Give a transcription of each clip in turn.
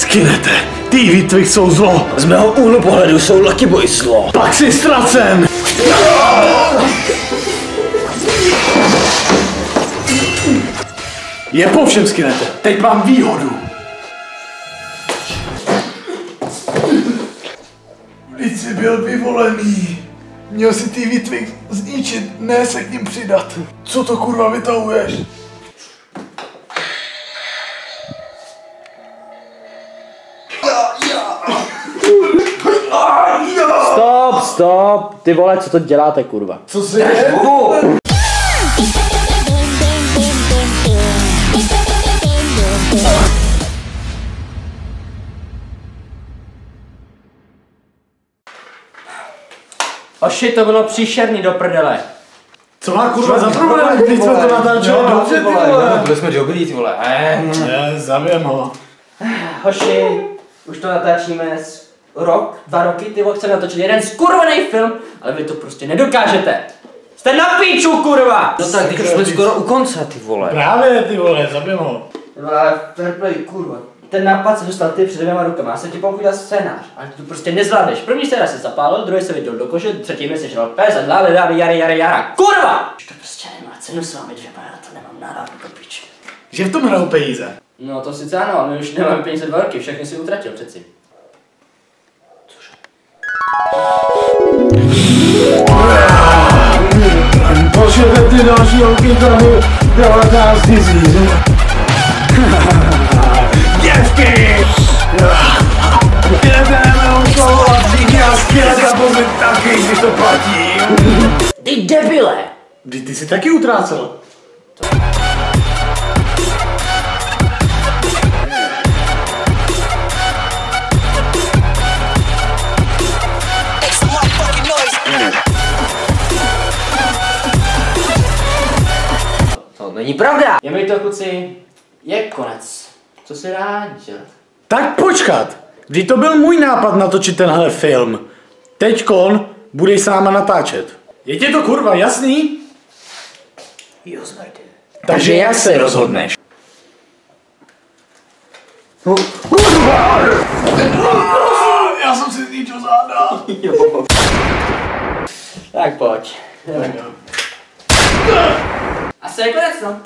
Skinete, ty výtvy jsou zlo. Z mého úhlu pohledu jsou Lucky Boys zlo. Pak jsi ztracen. Je po všem, Skinete. Teď mám výhodu. Vždyť jsi byl vyvolený. Měl si ty výtvy zničit, ne se k ním přidat. Co to kurva vytahuješ? Stop, ty vole, co to děláte, kurva? Co si je? Oši, to bylo příšerný do prdele. Co má kurva za problém? Když jsme to natáčeli dobře, ty vole. Byli jsme dobrý, ty vole. Zabijem ho. Hoši, už to natáčíme rok, 2 roky, ty vole, chceme natočit jeden skurvený film, ale vy to prostě nedokážete. Jste na píču, kurva! No tak, teď už jsme skoro u konce, ty vole. Právě, ty vole, zabijem ho. Ty vole, fairplay, kurva. Ten nápad se dostal ty před 2 rukama, já jsem ti pochvídal scénář, ale ty to prostě nezvládneš. První scénář se zapálil, druhý se viděl do koše, třetí mi se žral pes a dále jara, kurva! Už to prostě nemá cenu s vámi 2, já to nemám náladu do píče. Že v tom hrajou peníze. No to sice ano, ale my už nemáme peníze 2 roky, všechny si utratil přeci. Cože? Pošlete ty další holky trochu 19 000. Děvky! Jdeme ukolovat všichni a Skinete pozit taky, když to platí. Ty debile! Vždyť ty jsi taky utrácel. To není pravda! Je mi to, kluci, je konec. Co se dá dělat? Tak počkat, vždyť to byl můj nápad natočit tenhle film. Teďkon budeš s náma natáčet. Je ti to kurva jasný? Jo, znajde. Takže jak se rozhodneš? Kurva! Já jsem si zničil záda. Tak pojď. Asi je konec, no.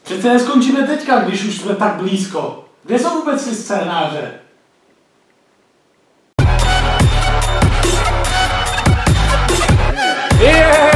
Přece neskončíme teďka, když už jsme tak blízko. Kde jsou vůbec ty scénáře? Yeah!